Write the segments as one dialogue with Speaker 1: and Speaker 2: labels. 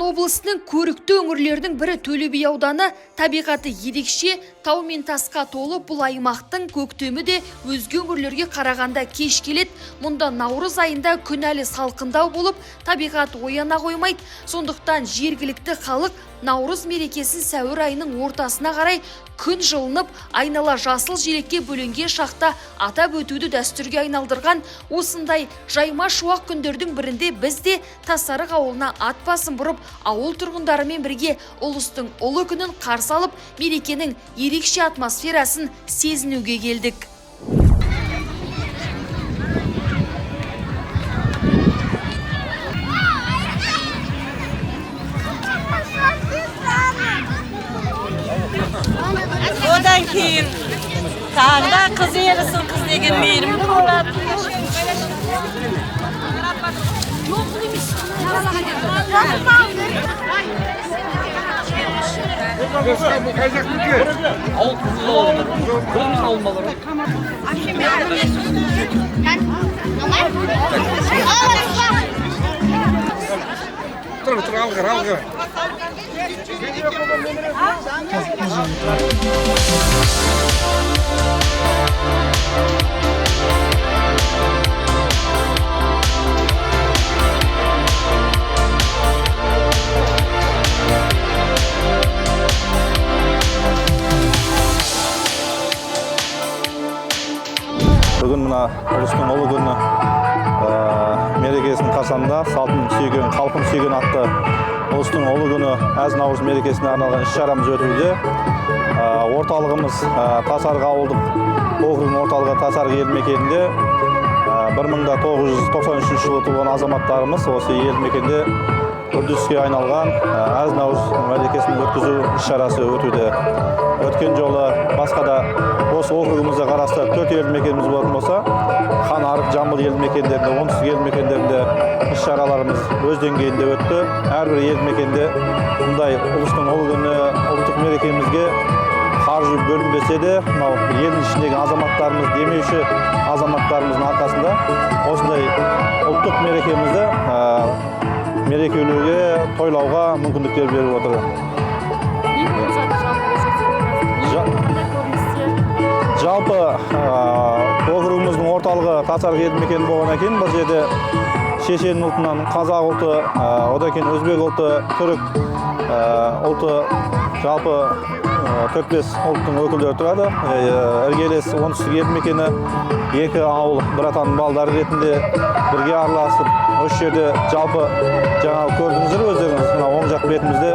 Speaker 1: облысының көрікті өңірлердің бірі Төле би ауданы. Табиғаты ерекше, тау мен тасқа толы бұл аймақтың көктемі де өзге өңірлерге қарағанда кеш келеді. Мұнда наурыз айында күн әлі салқындау болып, табиғат ояна қоймайды. Сондықтан жергілікті халық наурыз мерекесін сәуір айының ортасына қарай күн жылынып, айнала жасыл желекке бөленген шақта атап өтуді дәстүрге айналдырған. Осындай жайма шуақ күндердің бірінде біз де Тасарық ауылына ат басын бұрып, ауыл тұрғындарымен бірге ұлыстың ұлы күнін қарсы алып, мерекенің ерекше атмосферасын сезінуге келдік.
Speaker 2: Одан кейін тағда қыз ерісін, қыз деген мейірімді болады.
Speaker 3: Бүгін мына ұлыстың ұлы күні мерекесінің қарсаңында салтын сүйген, халқын сүйген атты ұлыстың ұлы күні әз наурыз мерекесіне арналған іс-шарамыз өтуде. Орталығымыз Тасарық ауылдық округінің орталығы Тасарық елді мекенінде 1993 жылы туған азаматтарымыз осы елді мекенде үрдіске айналған әз наурыз мерекесін өткізу іс-шарасы өтуде. Өткен жолы басқа да осы округімізде қарасты 4 елді мекеніміз болатын болса, Хан Арық, Жамбыл елді мекендерінде, оңтүстік елді мекендерінде іс-шараларымыз өз деңгейінде өтті. Әрбір елді мекенде бұндай ұлыстың ұлы күні ұлттық мерекемізге қаржы бөлінбесе де, елдің ішіндегі азаматтарымыз, демеуші азаматтарымыздың арқасында осындай ұлттық мерекемізді мерекелеуге, тойлауға мүмкіндіктер беріп отыр. Жалпы округіміздің орталығы Тасарық елді мекені болғаннан кейін бұл жерде шешен ұлтынан қазақ ұлты, одан кейін өзбек ұлты, түрік ұлты, жалпы 4-5 ұлттың өкілдері тұрады. Іргелес оңтүстік елді мекені екі ауыл бір атаның балдары ретінде бірге араласып, осы жерде жалпы жаңағы көрдіңіздер өздеріңіз, оң жақ бетімізде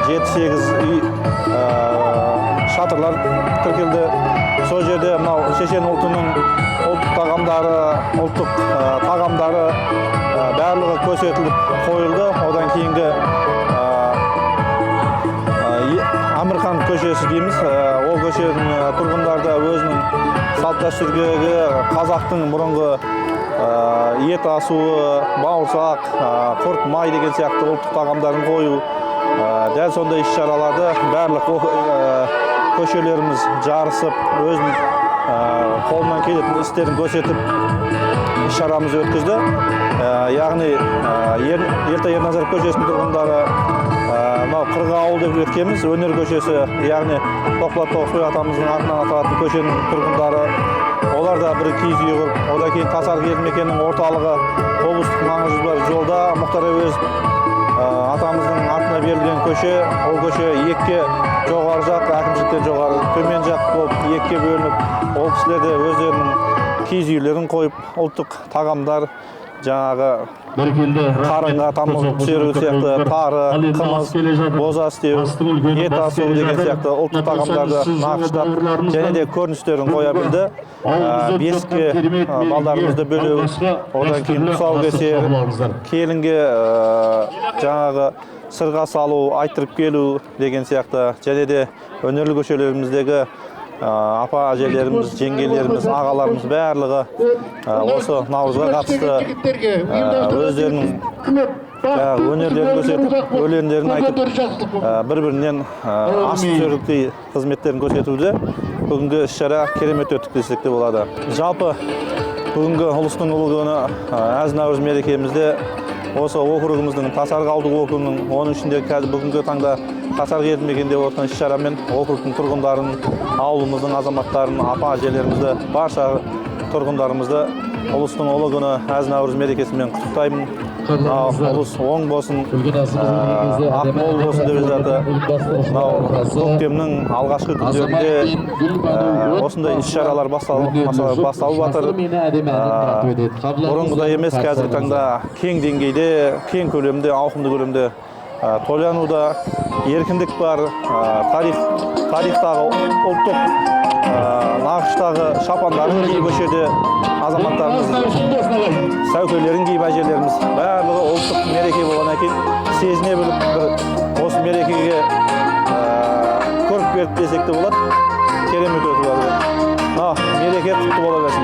Speaker 3: 7-8 үй шатырлар тіркелді. Сол жерде шешен ұлтының ұлттық тағамдары барлығы көрсетіліп қойылды. Одан кейінгі Амирхан көшесі дейміз. Ол көшенің тұрғындары да өзінің салт дәстүрдегі қазақтың бұрынғы ет асуы, бауырсақ, құрт май деген сияқты ұлттық тағамдарын қою. Дәл сондай іс-шараларды барлық көшелеріміз жарысып, өзінің қолынан келетін істерін көрсетіп іс-шарамыз өткізді. Яғни Ертай Ерназаров көшесінің тұрғындары Қырғауыл деп өткеніміз, өнер көшесі, яғни Тоқболат Тоқсой атамыздың атынан аталатын көшенің тұрғындары, олар да бір киіз үй құрып, одан кейін Тасарық елді мекенінің орталығы облыстық маңызы бар жолда Мұхтар Әуезов атамыздың атына берілген көше, ол көше екіге жоғары жақ, әкімшіліктен жоғары, төмен жақ болып екіге бөлініп, ол кісілер де өздерінің киіз үйлерін қойып, ұлттық тағамдар, жаңағы қарынға тамыз түсіру сияқты, тары, қымыз, боза істеу, ет асу деген сияқты ұлттық тағамдарды нақыштап, және де көріністерін қоя білді. Бесікке балдарымызды бөлеу, одан кейін тұсаукесер, келінге жаңағы сырға салу, айттырып келу деген сияқты, және де өнерлі көшелеріміздегі апа әжелеріміз, жеңгелеріміз, ағаларымыз барлығы осы наурызға қатысты өздерінің өнерлерін көрсетіп, өлеңдерін айтып, бір-бірінен ас-түзерліктей қызметтерін көрсетуде бүгінгі іс-шара керемет өтті десек те болады. Жалпы бүгінгі ұлыстың ұлы күні әз наурыз мерекемізде осы округымыздың Тасарық ауылдық округінің, оның ішінде қазір бүгінгі таңда Тасарық елді мекенінде отырған іс-шарамен округтың тұрғындарын, ауылымыздың азаматтарын, апа-әжелерімізді, барша тұрғындарымызды ұлыстың ұлы күні Әз-Наурыз мерекесімен құттықтаймын. Ұлыс оң болсын, ақ мол болсын деп жатыр. Көктемнің алғашқы күндерінде осындай іс-шаралар басталып жатыр. Бұрынғыдай емес, қазіргі таңда кең деңгейде, кең көлемде, ауқымды көлемде тойлануда еркіндік бар. Тарихтағы ұлттық нақыштағы шапандарын киіп өшеді азаматтарымыз, сәукелерін киіп әжелеріміз, барлығы ұлттық мереке болғаннан кейін сезіне біліп осы мерекеге көріп беріп десек те болады. Керемет өтіп жатыр. Мереке құтты бола берсін.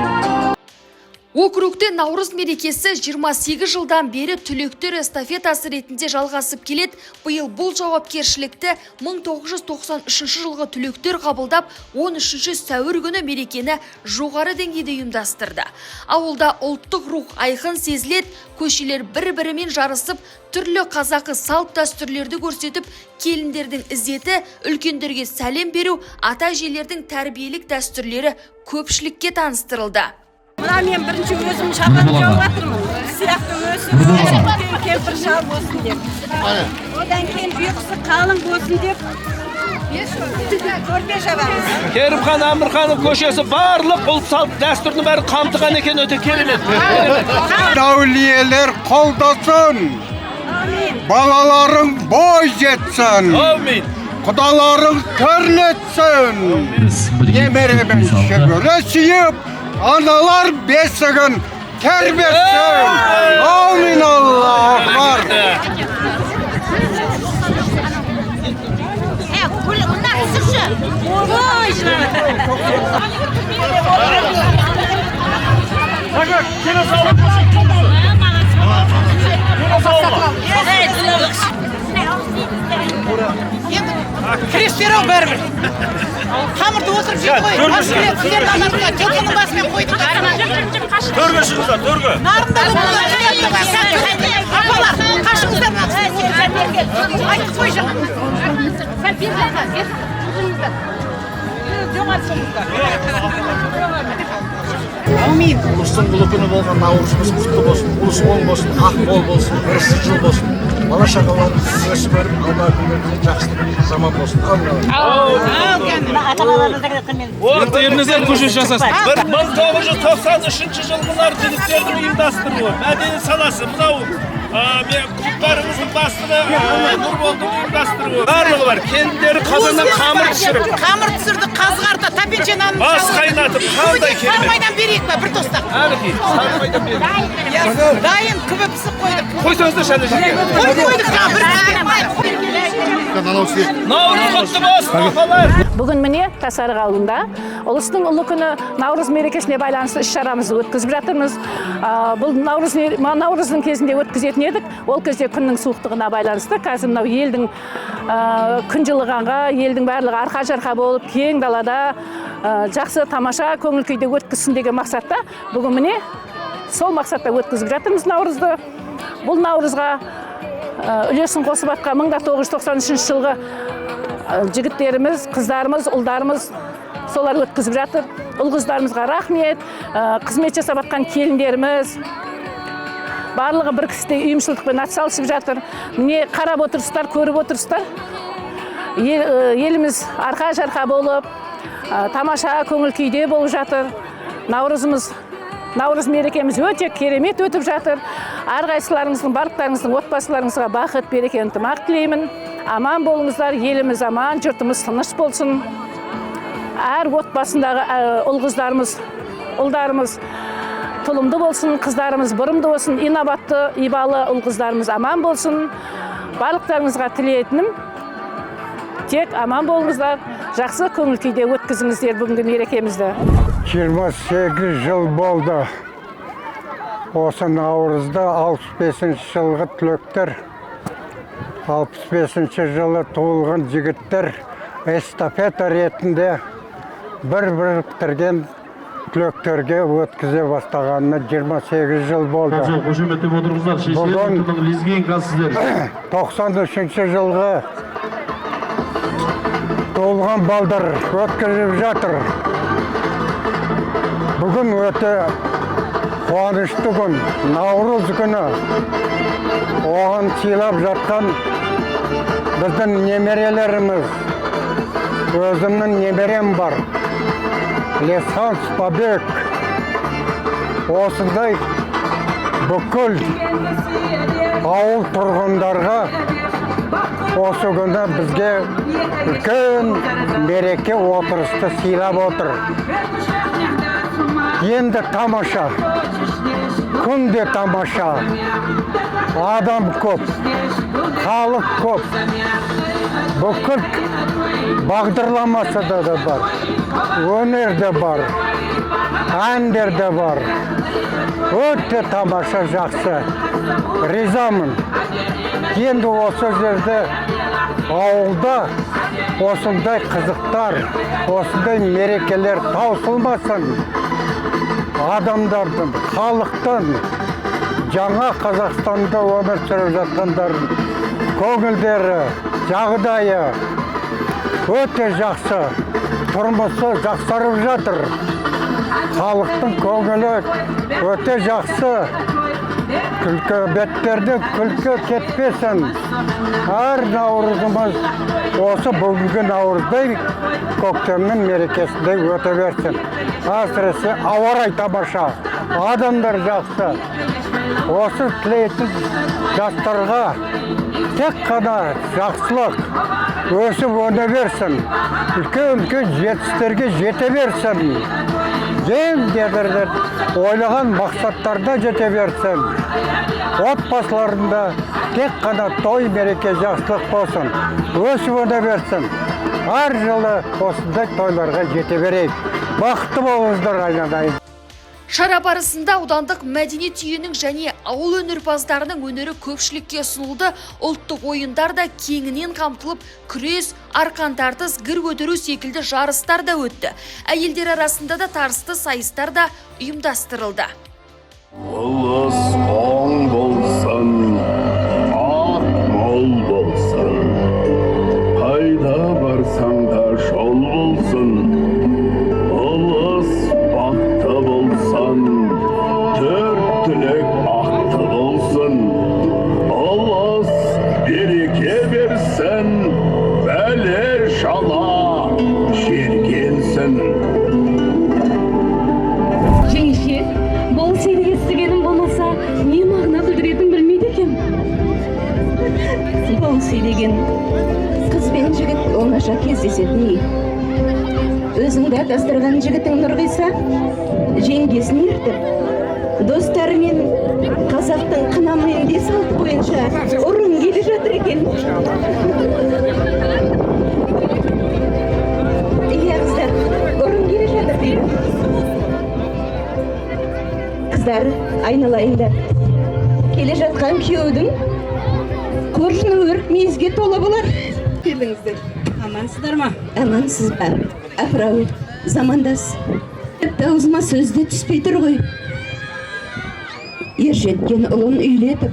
Speaker 1: Округте Наурыз мерекесі 28 жылдан бері түлектер эстафетасы ретінде жалғасып келеді. Биыл бұл жауапкершілікті 1993 жылғы түлектер қабылдап, 13 сәуір күні мерекені жоғары деңгейде ұйымдастырды. Ауылда ұлттық рух айқын сезіледі, көшелер бір-бірімен жарысып, түрлі қазақы салт дәстүрлерді көрсетіп, келіндердің ізеті, үлкендерге сәлем беру, ата-әжелердің тәрбиелік дәстүрлері көпшілікке таныстырылды.
Speaker 2: Мына мен бірінші өзім шапан жауып жатырмын. Сияқты өсіп, кемпір шал болсын деп. Одан кейін бұйықсы қалың болсын деп. Көрпе жабамыз.
Speaker 4: Керімхан Әмірханов көшесі барлық ұлт салт дәстүрдің бәрі қамтыған екен, өте керемет.
Speaker 5: Әулиелер қолдасын. Балаларың бой жетсін. Құдаларың көрнетсін. Немеремен шөгірі сүйіп, analar besігін тербетсін. Амин, Аллах бар.
Speaker 2: Bunlar ısırşı. Oy,
Speaker 6: Крештері бәрібір. Қамырды отырып жеп қойып, қаш келеді, сіздерді анарқа, жылқының басымен қойдық.
Speaker 4: Төрге шығыздар, төрге.
Speaker 6: Нарында болуға жіберді. Апалар, қашыңыздар мақсыз. Айтып қой жағын. Сәл берді.
Speaker 5: Амин. Ұлыстың ұлы күні болған Наурызымыз құтты болсын, ұлыс оң болсын, ақ мол болсын, ырысты жыл болсын. Бала шағаларымыз өсіп өріп, алла күндерінде жақсылық заман болсын.
Speaker 4: Орта еріңізден көшеш жасасын. 1993 жылғылар жігіттердің ұйымдастыруы, мәдени саласы, мынау құттықтарыңыздың бастығы Нұрболдың ұйымдастыруы. Барлығы бар. Кендері қазаннан қамыр түсіріп.
Speaker 6: Қамыр түсірді, қазғарды, тапеншен анын.
Speaker 4: Бас қайнатып, қандай керемет.
Speaker 6: Сармайдан берейік па, бір тостақ.
Speaker 4: Әлі сармайдан берейік.
Speaker 6: Дайын күбі пісіп қойдық.
Speaker 4: Қойсаңыздар шәлі жерге.
Speaker 6: Қойдық жаңа бір
Speaker 4: Наурыз құтты болсын, апалар.
Speaker 7: Бүгін міне Тасарық ауылында ұлыстың ұлы күні Наурыз мерекесіне байланысты іс-шарамызды өткізіп жатырмыз. Бұл Наурыздың кезінде өткізетін едік. Ол кезде күннің суықтығына байланысты. Қазір мынау елдің күн жылығанға, елдің барлығы арқа-жарқа болып, кең далада жақсы тамаша көңіл күйде өткізсін деген мақсатта бүгін міне сол мақсатта өткізіп жатырмыз Наурызды. Бұл Наурызға үлесін қосып атқан 1993 жылғы жігіттеріміз, қыздарымыз, ұлдарымыз солар өткізіп жатыр. Ұл-қыздарымызға рахмет, қызмет жасап атқан келіндеріміз барлығы бір кісідей ұйымшылдықпен атсалысып жатыр. Міне қарап отырсыздар, көріп отырсыздар. Еліміз арқа-жарқа болып, тамаша көңіл күйде болып жатыр. Наурыз мерекеміз өте керемет өтіп жатыр. Әрқайсыларыңыздың, барлықтарыңыздың отбасыларыңызға бақыт, береке, ынтымақ тілеймін. Аман болыңыздар, еліміз аман, жұртымыз тыныш болсын. Әр отбасындағы ұл-қыздарымыз, ұлдарымыз тұлымды болсын, қыздарымыз бұрымды болсын, инабатты, ибалы ұл-қыздарымыз аман болсын. Барлықтарыңызға тілейтінім тек аман болыңыздар, жақсы көңіл күйде өткізіңіздер бүгінгі мерекемізді.
Speaker 5: 28 жыл болды. Осы Наурызда 65 жылғы түлектер, 65 жылы туылған жігіттер эстафета ретінде бір біріктірген
Speaker 8: түлектерге өткізе бастағанына 28 жыл болды.
Speaker 9: Қошеметтеп отырыңыздар, шешелердің лезгинкасыздар.
Speaker 8: 93 жылғы толған балдар өткізіп жатыр. Бүгін өте қуанышты күн, Наурыз күні. Оған сыйлап жатқан біздің немерелеріміз. Өзімнің немерем бар. Лесханс Побег. Осындай бүкіл ауыл тұрғындарға осы күні бізге үлкен мереке отырысты сыйлап отыр. Енді тамаша, күн де тамаша, адам көп, халық көп, бүкіл бағдарламасы да бар, өнер де бар, әндер де бар. Өте тамаша, жақсы, ризамын. Енді осы жерде ауылда осындай қызықтар, осындай мерекелер таусылмасын. Адамдардың, халықтың, жаңа Қазақстанда өмір сүріп жатқандардың көңілдері, жағдайы өте жақсы, тұрмысы жақсарып жатыр. Халықтың көңілі өте жақсы. Күлкі беттерде күлкі кетпесін. Әр наурызымыз осы бүгінгі наурыздай көктемнің мерекесінде өте берсін. Әсіресе ауа райы тамаша, адамдар жақсы. Осы тілейтін жастарға тек қана жақсылық өсіп өне берсін. Үлкен жетістіктерге жете берсін. Дедерден ойлаған мақсаттарда жете берсін. Отбасыларында тек қана той мереке жақсылық болсын. Өсіп өне берсін. Әр жылы осындай тойларға жете берейік. Бақытты болыңыздар, айналайын.
Speaker 1: Шара барысында аудандық мәдениет үйінің және ауыл өнерпаздарының өнері көпшілікке ұсынылды. Ұлттық ойындар да кеңінен қамтылып, күрес, арқан тартыс, гір көтеру секілді жарыстар да өтті. Әйелдер арасында да тартысты сайыстар да ұйымдастырылды.
Speaker 10: Ұлыс оң болсын, ат мол болсын, қайда барсаң да жол болсын. Ұлыс бақты болсын, төрт түлек ақты болсын. Ұлыс береке берсін, бәле шала жергенсін.
Speaker 11: Жеңеше, бұл сені естігенім болмаса, не мағына білдіретінін білмейді екен.
Speaker 2: Бұл сөйлеген қыз бен жігіт оңаша кездесетіндей. Өзіңді дастырған жігітің Нұрғиса жеңгесін ертіп, достарымен қазақтың қынамын де салт бойынша ұрын келе жатыр екен. Иә, қыздар, ұрын келе жатыр дейді. Қыздар, айналайындар. Келе жатқан күйеудің қоржыны өрік мейізге толы болар. Келіңіздер.
Speaker 6: Амансыздар ма?
Speaker 2: Амансыз ба? Апырау, замандас. Аузыма сөзде түспей тұр ғой. Ер жеткен ұлын үйлетіп,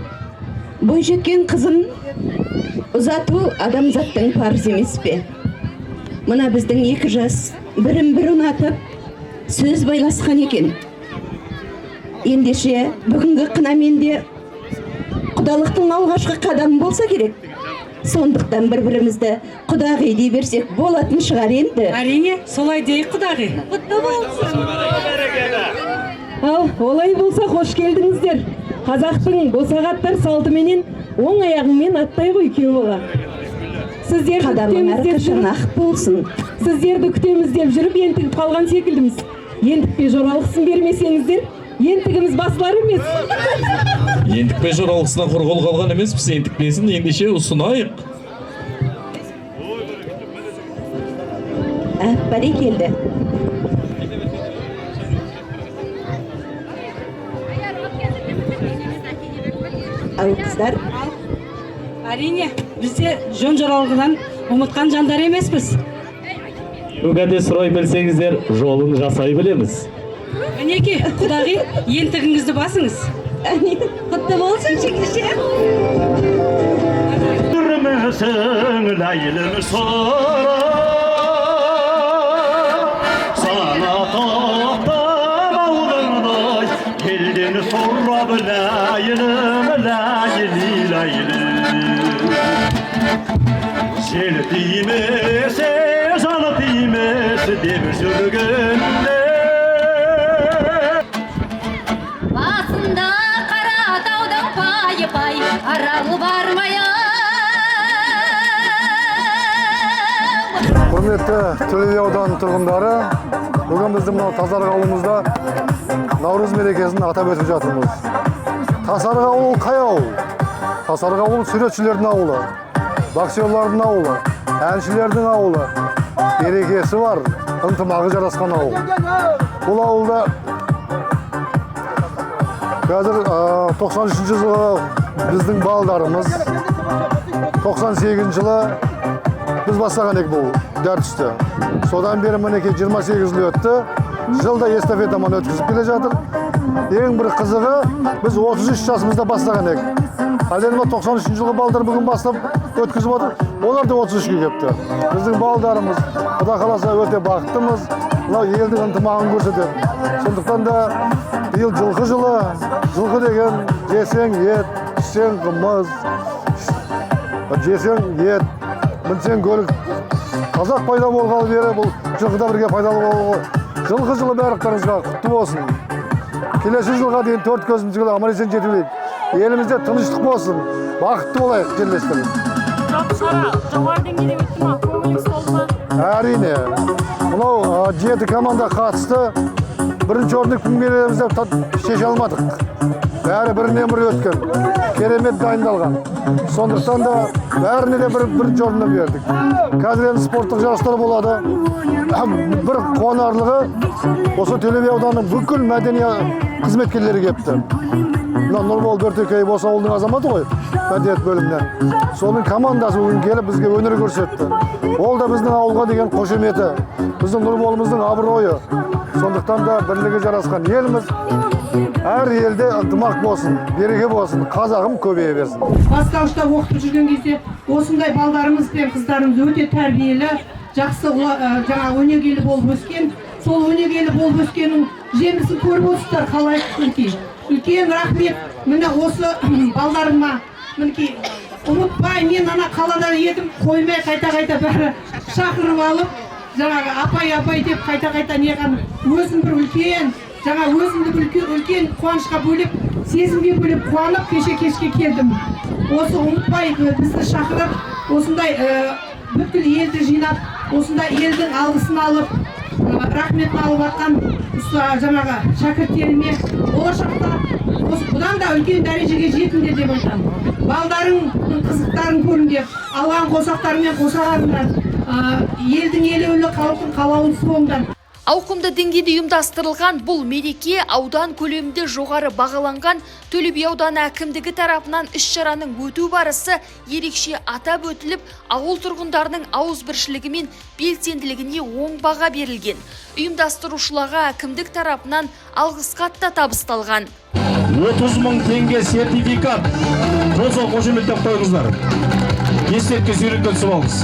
Speaker 2: бой жеткен қызын ұзату адамзаттың парыз емес пе? Мына біздің екі жас бірін-бірі ұнатып, сөз байласқан екен. Ендеше бүгінгі қынаменде құдалықтың алғашқы қадамы болса керек. Сондықтан бір-бірімізді құдағи дей берсек болатын шығар енді.
Speaker 6: Әрине, солай дейік құдағи.
Speaker 2: Құтты болсын.
Speaker 11: Ал, олай болса қош келдіңіздер. Қазақтың босағаттар салтыменен оң аяғыңмен аттай ғой күйеу бола. Сіздерді күтеміз деп жүріп ентігіп қалған секілдіміз. Ентікпе жоралғысын бермесеңіздер, ентігіміз басылар емес.
Speaker 9: Ентікпе жоралғысына құрғыл қалған емес, біз ентікпесін ендеше ұсынайық.
Speaker 2: Бәрекелді. Ал қыздар?
Speaker 6: Әрине, бізде жөн жоралғыдан ұмытқан жандар емеспіз.
Speaker 9: Үгәде сұрай білсеңіздер, жолын жасай білеміз.
Speaker 11: Мінеки, құдағи, ентігіңізді басыңыз. Құтты болсын, жекеше.
Speaker 10: Durmasın laylım sonra sana toptam ağlarday geldin sonra laylım layli layli seni değmese sana değmese demir sürgünde
Speaker 1: Басында қара таудың пайы пай аралы бармая.
Speaker 3: Құрметті Төле би ауданының тұрғындары, бүгін біздің мынау Тасарық ауылымызда Наурыз мерекесін атап өтіп жатырмыз. Тасарық ауылы қай ауыл? Тасарық ауылы суретшілердің ауылы, боксерлардың ауылы, әншілердің ауылы. Берекесі бар, ынтымағы жарасқан ауыл. Бұл ауылда қазір 93 жылы біздің балдарымыз, 98 жылы біз бастаған ек бұл дәртісті. Содан бері мінеке 28 жыл өтті. Жылда эстафетамен өткізіп келе жатыр. Ең бір қызығы, біз 33 жасымызда бастаған ек. Ал енді 93 жылғы балдар бүгін бастап өткізіп отыр. Олар да 33-ге кепті. Біздің балдарымыз, Құда қаласа өте бақыттымыз. Мынау елдің ынтымағын көрсетеді. Сондықтан да биыл жылқы жылы, жылқы деген жесең ет, ішсең қымыз, жесең ет, мінсең көлік. Қазақ пайда болғалы бері бұл жылқыда бірге пайдалы болғалы. Жылқы жылы барлықтарыңызға құтты болсын. Келесі жылға дейін 4 көзімізге аман-есен жетелейік. Елімізде тыныштық болсын. Бақытты болайық жерлестерім.
Speaker 7: Жоғары деңгейде өтті ма? Көңіліңіз толды ма?
Speaker 3: Әрине. Мынау 7 команда қатысты. Бірінші орынды кім береміз деп шеше алмадық. Бәрі бірінен бірі өткен. Керемет дайындалған. Сондықтан да бәріне де бірінші орынды бердік. Қазір енді спорттық жарыстар болады. Бір қуанарлығы осы Төле би ауданының бүкіл мәдени қызметкерлері кепті. Нұрбол Бөртекеев осы ауылдың азаматы ғой, мәдениет бөлімінен. Соның командасы бүгін келіп бізге өнер көрсетті. Ол да біздің ауылға деген қошеметі, біздің Нұрболымыздың абыройы. Сондықтан да бірлігі жарасқан еліміз әр елде ынтымақ болсын, береке болсын, қазағым көбейе берсін.
Speaker 11: Бастауышта оқытып жүрген кезде осындай балдарымыз бен қыздарымыз өте тәрбиелі, жақсы жаңа өнегелі болып өскен. Сол өнегелі болып өскеннің жемісін көріп отырсыздар, қалай үлкен. Үлкен рахмет. Міне осы балдарыма мінекей ұмытпай, мен ана қалада едім, қоймай қайта-қайта бәрі шақырып алып, жаңағы апай деп қайта-қайта неған өзім бір үлкен, жаңа өзімді үлкен қуанышқа бөліп, сезімге бөліп қуанып кешке келдім. Осы ұмытпай бізді шақырып, осындай бүткіл елді жинап, осындай елдің алғысын алып, рахметін алып атқан жаңағы шәкірттеріме болашақта бұдан да үлкен дәрежеге жетіңдер деп айтамын. Балдарың қызықтарын көріңдер, алған қосақтарымен қосағандар, елдің елеулі, халықтың қалаулысы болыңдар.
Speaker 1: Ауқымды деңгейде ұйымдастырылған бұл мереке аудан көлемінде жоғары бағаланған Төле би ауданы әкімдігі тарапынан іс-шараның өту барысы ерекше атап өтіліп, ауыл тұрғындарының ауызбіршілігі мен белсенділігіне оң баға берілген. Ұйымдастырушыларға әкімдік тарапынан алғыс хат та табысталған.
Speaker 9: 30.000 теңге сертификат. Қол қошеметтеп қойыңыздар. Естекке сүйреткен сыбалыңыз.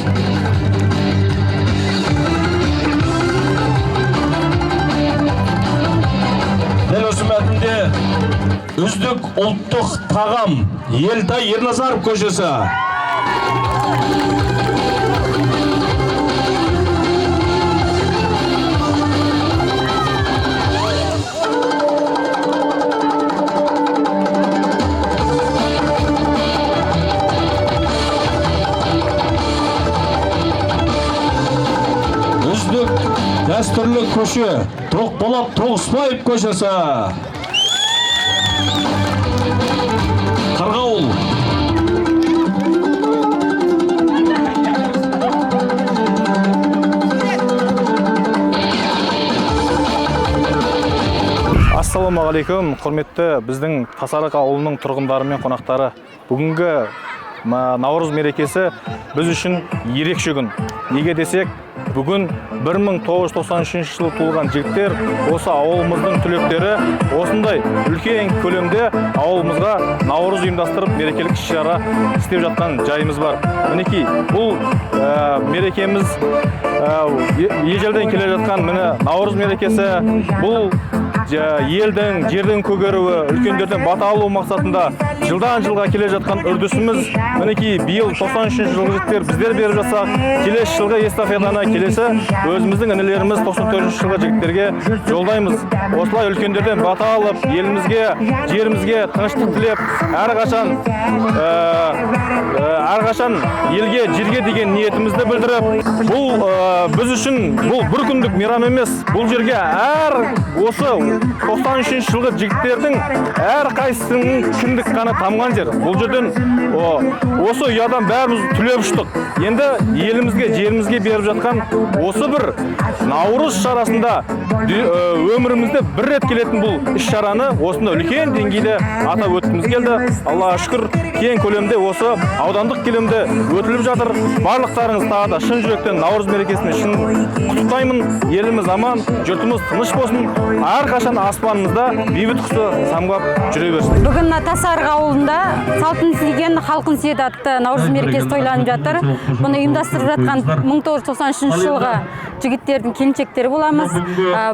Speaker 9: Дәл осы мәтінде үздік ұлттық тағам Елтай Ерназаров көшесі. Үздік дәстүрлі көше Тоқболат Тоғысбаев көшесі. Қырғауыл.
Speaker 3: Ассаламағалейкум, құрметті біздің Тасарық ауылының тұрғындары мен қонақтары. Бүгінгі Наурыз мерекесі біз үшін ерекше күн. Неге десек, бүгін 1993 жылы туылған жігіттер осы ауылымыздың түлектері осындай үлкен көлемде ауылымызға наурыз ұйымдастырып мерекелік іс-шара істеп жатқан жайымыз бар. Мінекей, бұл мерекеміз ежелден келе жатқан наурыз мерекесі. Бұл елдің, жердің көгеруі, үлкендерден бата алу мақсатында жылдан жылға келе жатқан үрдісіміз. Мінекей, биыл 93 жылғы жігіттер біздер беріп жатсақ, келесі жылғы эстафетаны келесі өзіміздің інілеріміз 94 жылғы жігіттерге жолдаймыз. Осылай үлкендерден бата алып, елімізге, жерімізге тыныштық тілеп, әрқашан елге, жерге деген ниетімізді білдіріп, бұл біз үшін бұл бір күндік мейрам емес. Бұл жерге осы 93 жылғы жігіттердің әрқайсысының кіндік қаны тамған жер. Бұл жерден осы ұядан бәріміз түлеп ұштық. Енді елімізге, жерімізге беріп жатқан осы бір наурыз шарасында өмірімізде бір рет келетін бұл іс-шараны осында үлкен деңгейде атап өткіміз келді. Аллаға шүкір, кең көлемде осы аудандық көлемде өтіліп жатыр. Барлықтарыңыз тағы да шын жүректен наурыз мерекесіне шын құттықтаймын. Еліміз аман, жұртымыз тыныш болсын. Әрқашан аспанымызда бейбіт құсы самғап жүре берсін.
Speaker 12: Бүгін Тасарық ауылында салтын сүйген халқын сүйеді атты наурыз мерекесі тойланып жатыр. Бұны ұйымдастырып жатқан 1993 жылғы жігіттердің келіншектері боламыз.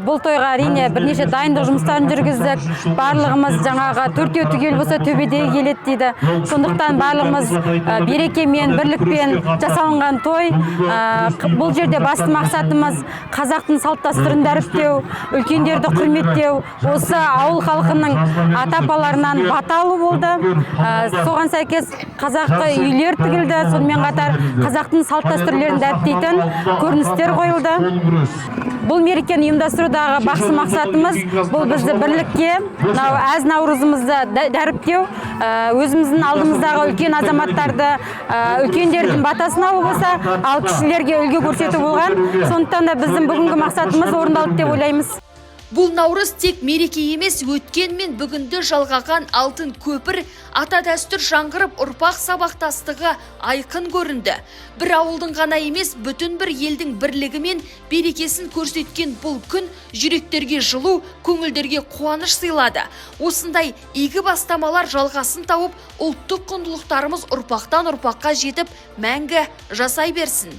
Speaker 12: Бұл тойға әрине бірнеше дайындық жұмыстарын жүргіздік. Барлығымыз жаңағы төртеу түгел болса төбедегі келеді дейді. Сондықтан барлығымыз берекемен, бірлікпен жасалынған той. Бұл жерде басты мақсатымыз қазақтың салт-дәстүрін дәріптеу, үлкендерді құрметтеу, осы ауыл халқының ата-апаларынан бата алу болды. Соған сәйкес қазақы үйлер тігілді, сонымен қатар қазақтың салт-дәстүрлерін дәріптейтін көріністер қойылды. Бұл мерекені ұйымдастырудағы басты мақсатымыз бұл бізді бірлікке, әз наурызымызды дәріптеу, өзіміздің алдымыздағы үлкен азаматтарды, үлкендердің батасын алу болса, ал кішілерге үлгі көрсету болған. Сондықтан да біздің бүгінгі мақсатымыз орындалды деп ойлаймыз.
Speaker 1: Бұл наурыз тек мереке емес, өткен мен бүгінді жалғаған алтын көпір, ата дәстүр жаңғырып ұрпақ сабақтастығы айқын көрінді. Бір ауылдың ғана емес, бүтін бір елдің бірлігі мен берекесін көрсеткен бұл күн жүректерге жылу, көңілдерге қуаныш сыйлады. Осындай игі бастамалар жалғасын тауып, ұлттық құндылықтарымыз ұрпақтан ұрпаққа жетіп, мәңгі жасай берсін.